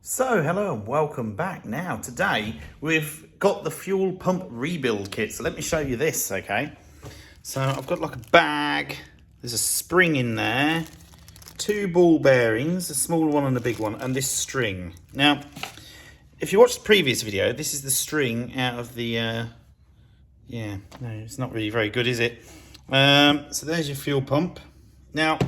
So hello and welcome back. Now today we've got the fuel pump rebuild kit. So let me show you this, okay? So I've got like a bag, there's a spring in there, two ball bearings, a small one and a big one, and this string. Now, if you watched the previous video, this is the string out of the, yeah, no, it's not really very good, is it? So there's your fuel pump. Now,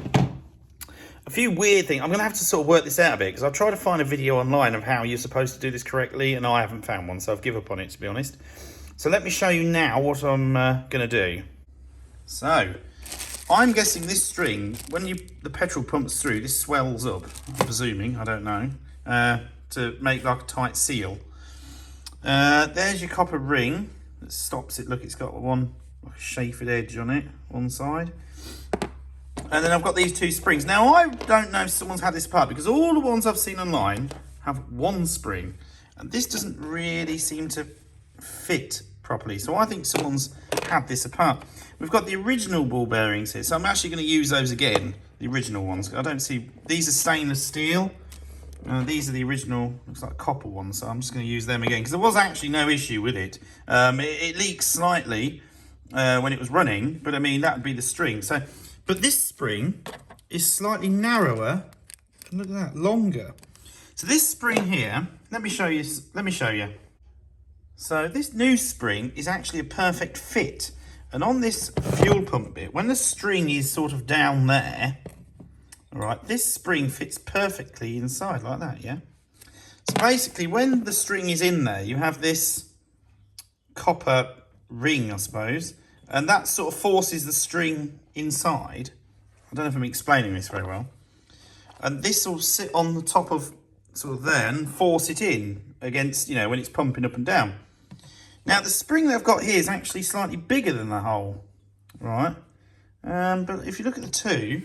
a few weird things. I'm going to have to sort of work this out a bit because I've tried to find a video online of how you're supposed to do this correctly and I haven't found one, so I've given up on it, to be honest. So let me show you now what I'm going to do. So I'm guessing this string, when the petrol pumps through, this swells up, I'm presuming, I don't know, to make like a tight seal. There's your copper ring that stops it. Look, it's got one like a chafed edge on it, one side. And then I've got these two springs. Now, I don't know if someone's had this apart because all the ones I've seen online have one spring. And this doesn't really seem to fit properly. So I think someone's had this apart. We've got the original ball bearings here. So I'm actually going to use those again, the original ones. I don't see, these are stainless steel. These are the original, looks like copper ones. So I'm just going to use them again because there was actually no issue with it. It leaks slightly when it was running, but I mean, that would be the string. But this spring is slightly narrower. Look at that, longer. So this spring here, let me show you. So this new spring is actually a perfect fit. And on this fuel pump bit, when the string is sort of down there, all right, this spring fits perfectly inside like that, yeah? So basically, when the string is in there, you have this copper ring, I suppose, and that sort of forces the string inside. I don't know if I'm explaining this very well. And this will sit on the top of sort of there and force it in against, you know, when it's pumping up and down. Now, the spring that I've got here is actually slightly bigger than the hole, right? But if you look at the two,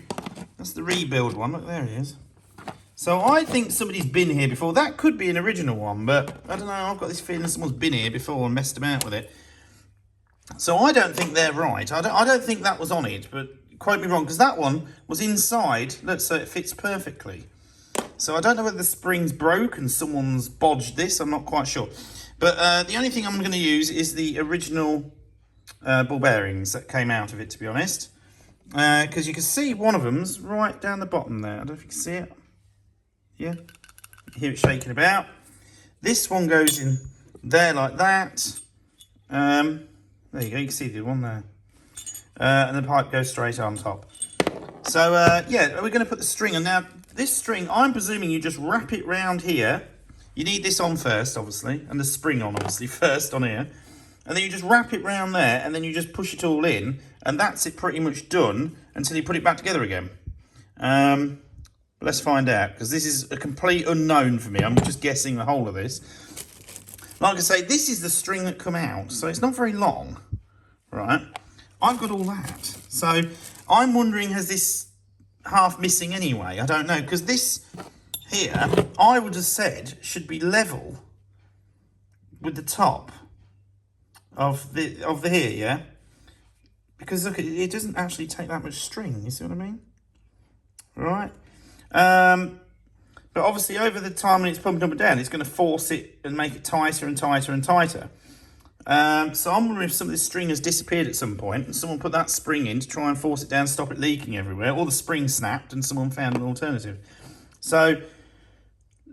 that's the rebuild one. Look, there it is. So I think somebody's been here before. That could be an original one, but I don't know. I've got this feeling someone's been here before and messed about with it. So I don't think they're right. I don't think that was on it, but quote me wrong, because that one was inside. Look, so it fits perfectly. So I don't know whether the spring's broke and someone's bodged this. I'm not quite sure. But the only thing I'm going to use is the original ball bearings that came out of it, to be honest. Because you can see one of them's right down the bottom there. I don't know if you can see it. Yeah, you hear it shaking about. This one goes in there like that. There you go, you can see the one there. And the pipe goes straight on top. So, yeah, we're going to put the string on. Now, this string, I'm presuming you just wrap it round here. You need this on first, obviously, and the spring on, obviously, first on here. And then you just wrap it round there, and then you just push it all in, and that's it pretty much done until you put it back together again. Let's find out, because this is a complete unknown for me. I'm just guessing the whole of this. Like I say, this is the string that come out, so it's not very long, right? I've got all that. So I'm wondering, has this half missing anyway? I don't know, because this here, I would have said, should be level with the top of the here, yeah? Because look, it doesn't actually take that much string, you see what I mean? Right? But obviously over the time when it's pumping up and down, it's going to force it and make it tighter and tighter and tighter. So I'm wondering if some of this string has disappeared at some point and someone put that spring in to try and force it down, stop it leaking everywhere, or the spring snapped and someone found an alternative. So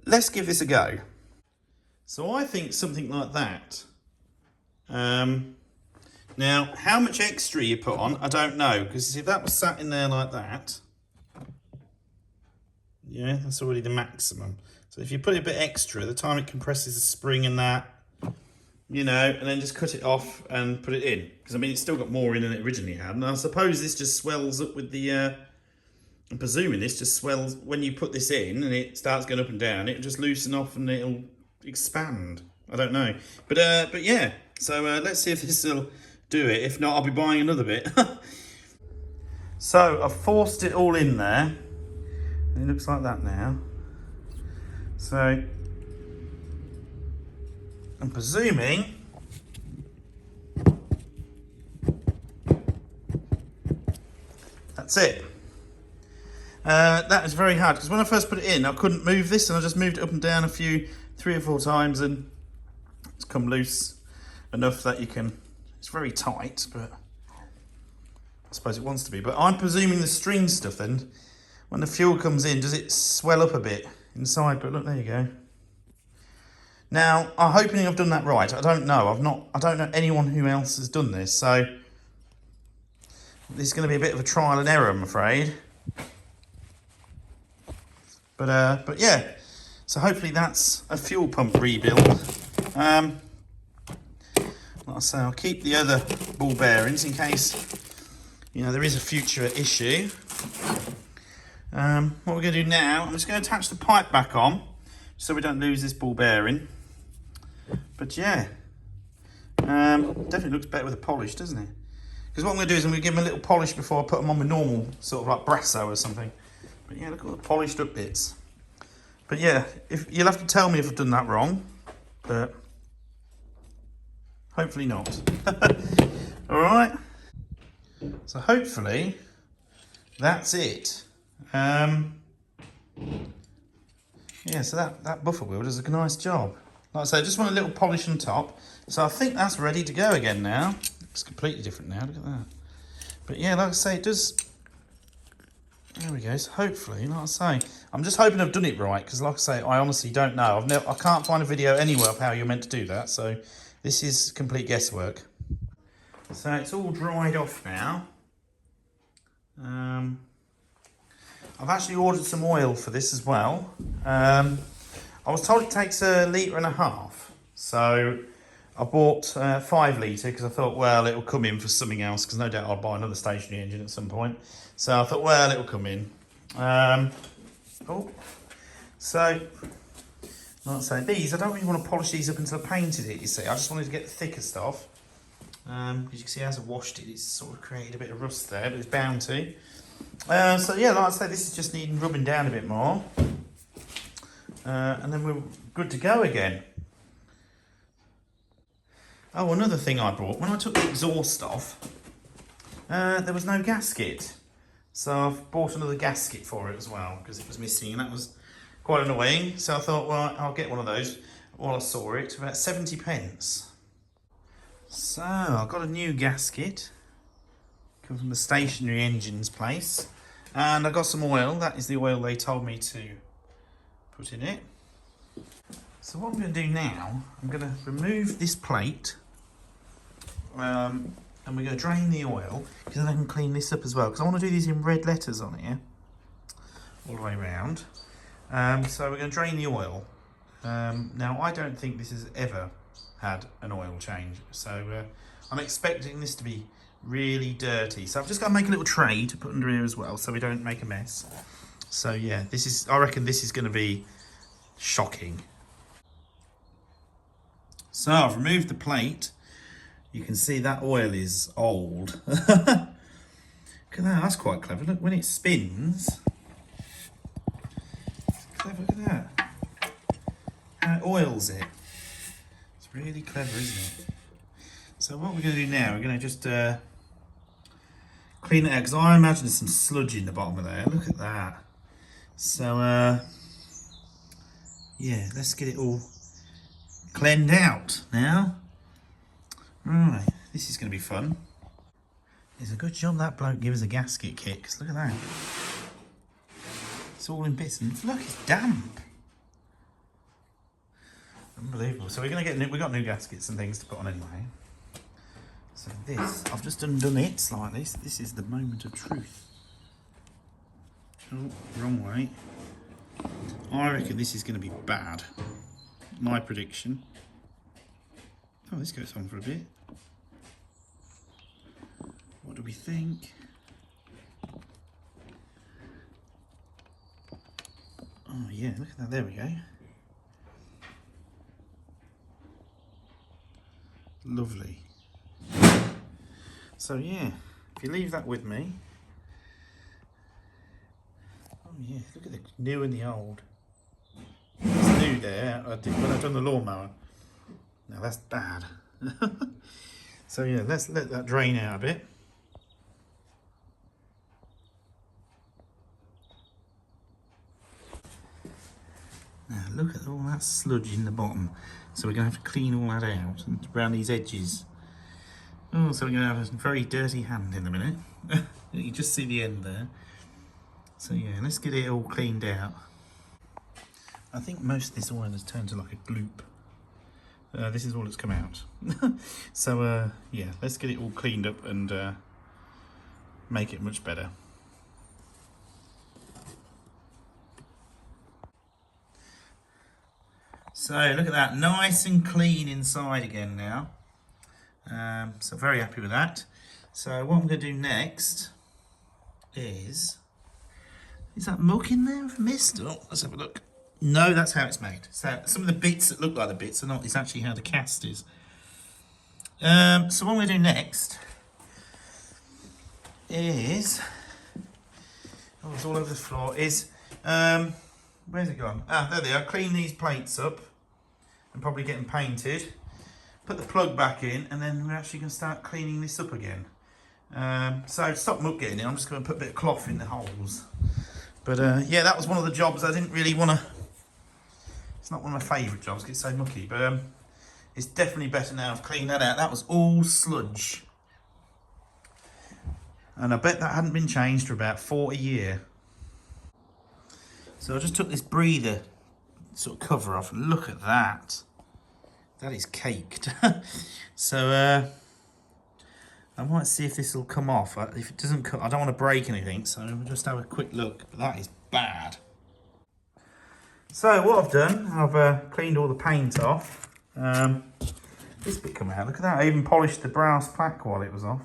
let's give this a go. So I think something like that. Now, how much extra you put on, I don't know, because if that was sat in there like that, yeah, that's already the maximum. So if you put a bit extra, the time it compresses the spring and that, you know, and then just cut it off and put it in. Because, I mean, it's still got more in than it originally had. And I suppose this just swells up with the, I'm presuming this just swells, when you put this in and it starts going up and down, it'll just loosen off and it'll expand. I don't know. But yeah, so let's see if this will do it. If not, I'll be buying another bit. So I've forced it all in there. It looks like that now. So I'm presuming that's it. That is very hard, because when I first put it in, I couldn't move this, and I just moved it up and down 3 or 4 times, and it's come loose enough that you can, it's very tight, but I suppose it wants to be. But I'm presuming the string stuff then, when the fuel comes in, does it swell up a bit inside? But look, there you go. Now, I'm hoping I've done that right. I don't know. I don't know anyone who else has done this, so this is going to be a bit of a trial and error, I'm afraid. But yeah, so hopefully that's a fuel pump rebuild. Like I say, I'll keep the other ball bearings in case, you know, there is a future issue. What we're going to do now, I'm just going to attach the pipe back on so we don't lose this ball bearing. But yeah, definitely looks better with a polish, doesn't it? Because what I'm going to do is I'm going to give them a little polish before I put them on my normal sort of like Brasso or something. But yeah, look at all the polished up bits. But yeah, you'll have to tell me if I've done that wrong, but hopefully not. All right. So hopefully that's it. Yeah, so that buffer wheel does a nice job. Like I say, I just want a little polish on top. So I think that's ready to go again now. It's completely different now, look at that. But yeah, like I say, it does. There we go, so hopefully, like I say, I'm just hoping I've done it right, because like I say, I honestly don't know. I can't find a video anywhere of how you're meant to do that, so this is complete guesswork. So it's all dried off now. I've actually ordered some oil for this as well. I was told it takes 1.5 litres, so I bought 5 litre because I thought, well, it'll come in for something else, because no doubt I'll buy another stationary engine at some point. So I thought, well, it'll come in. So, like I say, these, I don't really want to polish these up until I painted it, you see. I just wanted to get the thicker stuff. As you can see, as I washed it, it's sort of created a bit of rust there, but it's bound to. So yeah, like I say, this is just needing rubbing down a bit more. And then we're good to go again. Oh, another thing I brought, when I took the exhaust off, there was no gasket. So I've bought another gasket for it as well, because it was missing, and that was quite annoying. So I thought, well, I'll get one of those while I saw it, about 70 pence. So I've got a new gasket, come from the stationary engines place, and I got some oil. That is the oil they told me to put in it. So what I'm going to do now, I'm going to remove this plate, and we're going to drain the oil, because then I can clean this up as well, because I want to do these in red letters on here all the way around. So we're going to drain the oil. Now I don't think this has ever had an oil change, so I'm expecting this to be really dirty. So I've just got to make a little tray to put under here as well, so we don't make a mess. So yeah, I reckon this is going to be shocking. So I've removed the plate. You can see that oil is old. Look at that, that's quite clever. Look, when it spins, clever, look at that. How it oils it. It's really clever, isn't it? So what we're going to do now, we're going to just clean it out, because I imagine there's some sludge in the bottom of there. Look at that. So yeah, let's get it all cleaned out now. Right, this is going to be fun. It's a good job that bloke gave us a gasket kit, because look at that. It's all in bits, and look, it's damp. Unbelievable. So we're going to get, we've got new gaskets and things to put on anyway. So this, I've just undone it slightly. This is the moment of truth. Oh, wrong way. I reckon this is going to be bad. My prediction. Oh, this goes on for a bit. What do we think? Oh yeah, look at that, there we go. Lovely. So yeah, if you leave that with me. Oh yeah, look at the new and the old. It's new there, when I've done the lawnmower. Now that's bad. So yeah, let's let that drain out a bit. Now look at all that sludge in the bottom. So we're going to have to clean all that out and around these edges. Oh, so we're going to have a very dirty hand in a minute. You just see the end there. So yeah, let's get it all cleaned out. I think most of this oil has turned to like a gloop. This is all that's come out. So yeah, let's get it all cleaned up and make it much better. So look at that, nice and clean inside again now. So very happy with that. So what I'm going to do next is that muck in there with mist? Oh, let's have a look. No, that's how it's made. So some of the bits that look like the bits are not. It's actually how the cast is. So what I'm going to do next is, oh, it's all over the floor. Is where's it gone? Ah, there they are. Clean these plates up and probably get them painted. Put the plug back in, and then we're actually going to start cleaning this up again. So to stop muck getting in, I'm just going to put a bit of cloth in the holes. But yeah, that was one of the jobs I didn't really want to. It's not one of my favourite jobs because it's so mucky, but it's definitely better now. I've cleaned that out. That was all sludge, and I bet that hadn't been changed for about 40 years. So I just took this breather sort of cover off, and look at that. That is caked. So I might see if this will come off. If it doesn't come, I don't want to break anything, so we'll just have a quick look. But that is bad. So what I've done, I've cleaned all the paint off. This bit come out. Look at that. I even polished the brass plaque while it was off.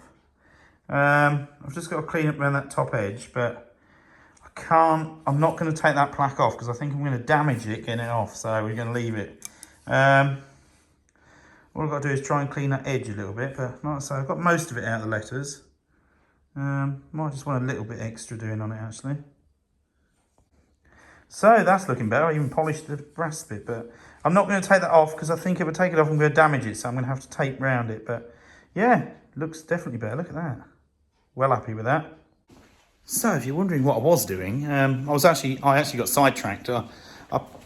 I've just got to clean up around that top edge, but I can't. I'm not going to take that plaque off because I think I'm going to damage it getting it off. So we're going to leave it. All I've got to do is try and clean that edge a little bit, but like I say, I've got most of it out of the letters. Might just want a little bit extra doing on it actually. So that's looking better. I even polished the brass bit, but I'm not going to take that off because I think if I take it off, I'm going to damage it. So I'm going to have to tape round it. But yeah, looks definitely better. Look at that. Well happy with that. So if you're wondering what I was doing, I actually got sidetracked. I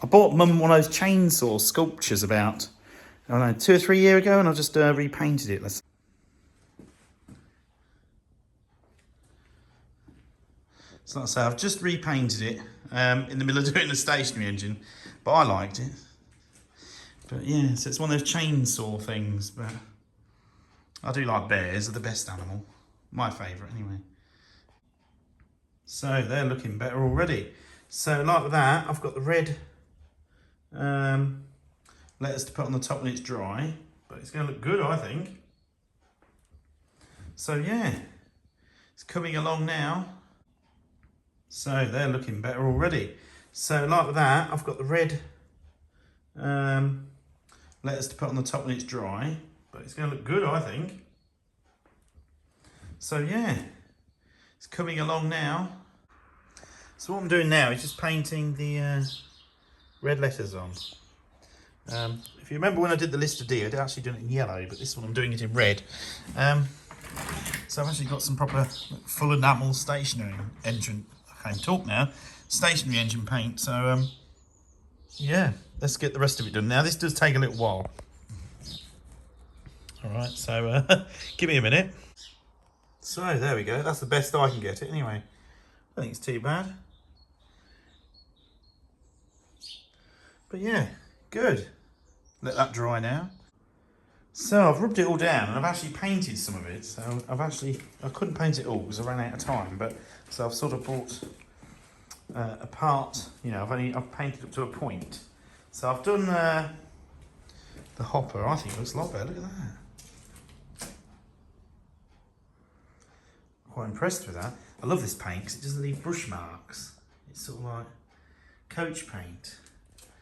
bought Mum one of those chainsaw sculptures about, I don't know, 2 or 3 years ago, and I just repainted it. So like I say, I've just repainted it in the middle of doing the stationary engine, but I liked it. But yeah, so it's one of those chainsaw things, but I do like bears, they're the best animal. My favourite anyway. So they're looking better already. So like that, I've got the red letters to put on the top when it's dry, but it's going to look good, I think. So yeah, it's coming along now. So they're looking better already. So like that, I've got the red letters to put on the top when it's dry, but it's going to look good, I think. So yeah, it's coming along now. So what I'm doing now is just painting the red letters on. If you remember when I did the list of D, I did actually do it in yellow, but this one I'm doing it in red. So I've actually got some proper full enamel stationary engine. I can't even talk now. Stationary engine paint. So yeah, let's get the rest of it done. Now this does take a little while. All right, so give me a minute. So there we go. That's the best I can get it anyway. I don't think it's too bad. But yeah, good. Let that dry now. So I've rubbed it all down and I've actually painted some of it. So I couldn't paint it all because I ran out of time. But so I've sort of brought a part. You know, I've painted up to a point. So I've done the hopper. I think it looks a lot better. Look at that. Quite impressed with that. I love this paint because it doesn't leave brush marks. It's sort of like coach paint.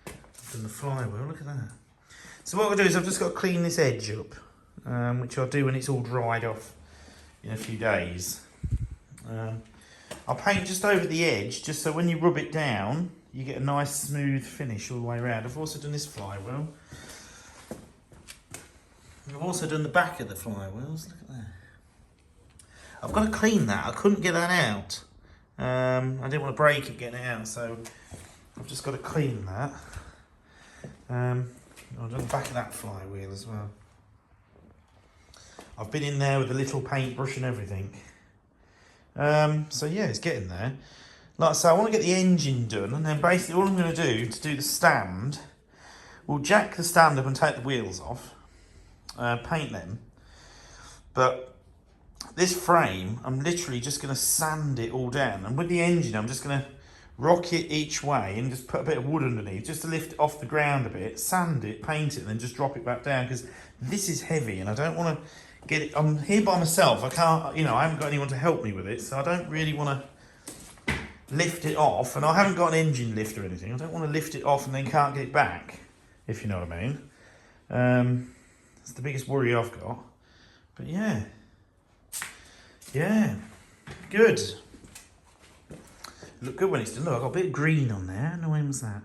I've done the flywheel. Look at that. So what I'll do is I've just got to clean this edge up, which I'll do when it's all dried off in a few days. I'll paint just over the edge, just so when you rub it down, you get a nice smooth finish all the way around. I've also done this flywheel. I've also done the back of the flywheels. Look at that. I've got to clean that. I couldn't get that out. I didn't want to break it getting it out, so I've just got to clean that. I've done the back of that flywheel as well. I've been in there with a little paintbrush and everything. So yeah, it's getting there. Like I say, I want to get the engine done, and then basically all I'm going to do the stand, we'll jack the stand up and take the wheels off, paint them. But this frame, I'm literally just going to sand it all down, and with the engine, I'm just going to rock it each way and just put a bit of wood underneath just to lift it off the ground a bit, sand it, paint it, and then just drop it back down, because this is heavy and I don't want to get it. I'm here by myself. I can't, I haven't got anyone to help me with it, so I don't really want to lift it off, and I haven't got an engine lift or anything. I don't want to lift it off and then can't get it back, if you know what I mean. That's the biggest worry I've got. But yeah, good. Look good when it's done. Look, I've got a bit of green on there. How annoying was that?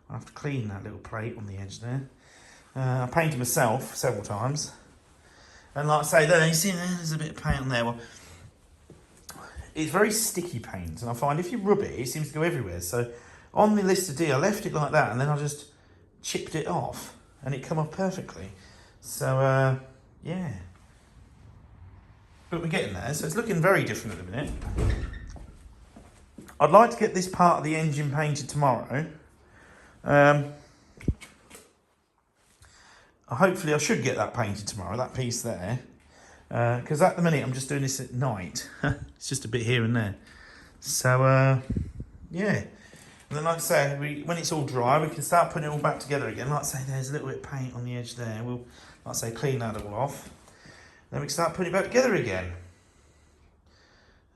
I'll have to clean that little plate on the edge there. I painted myself several times. And like I say, there, you see there's a bit of paint on there. Well, it's very sticky paint, and I find if you rub it, it seems to go everywhere. So on the Lister D, I left it like that, and then I just chipped it off, and it come off perfectly. So, yeah. But we're getting there, so it's looking very different at the minute. I'd like to get this part of the engine painted tomorrow. Hopefully I should get that painted tomorrow, that piece there. Because at the minute I'm just doing this at night. It's just a bit here and there. So, yeah. And then like I say, when it's all dry, we can start putting it all back together again. Like I say, there's a little bit of paint on the edge there. We'll, like I say, clean that all off. Then we can start putting it back together again.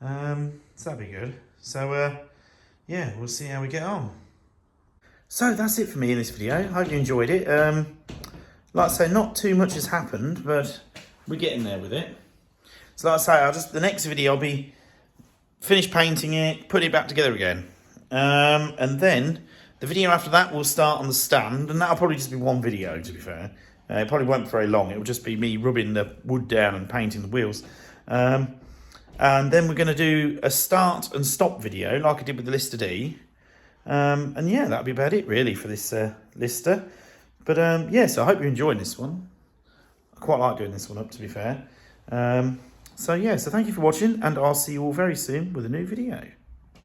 So that'd be good. So, yeah, we'll see how we get on. So that's it for me in this video. Hope you enjoyed it. Like I say, not too much has happened, but we're getting there with it. So like I say, the next video I'll be finished painting it, put it back together again. And then the video after that will start on the stand, and that'll probably just be one video, to be fair. It probably won't be very long. It will just be me rubbing the wood down and painting the wheels. And then we're going to do a start and stop video like I did with the Lister D. And yeah, that'll be about it really for this Lister. But yeah, so I hope you're enjoying this one. I quite like doing this one up, to be fair. So yeah, so thank you for watching, and I'll see you all very soon with a new video.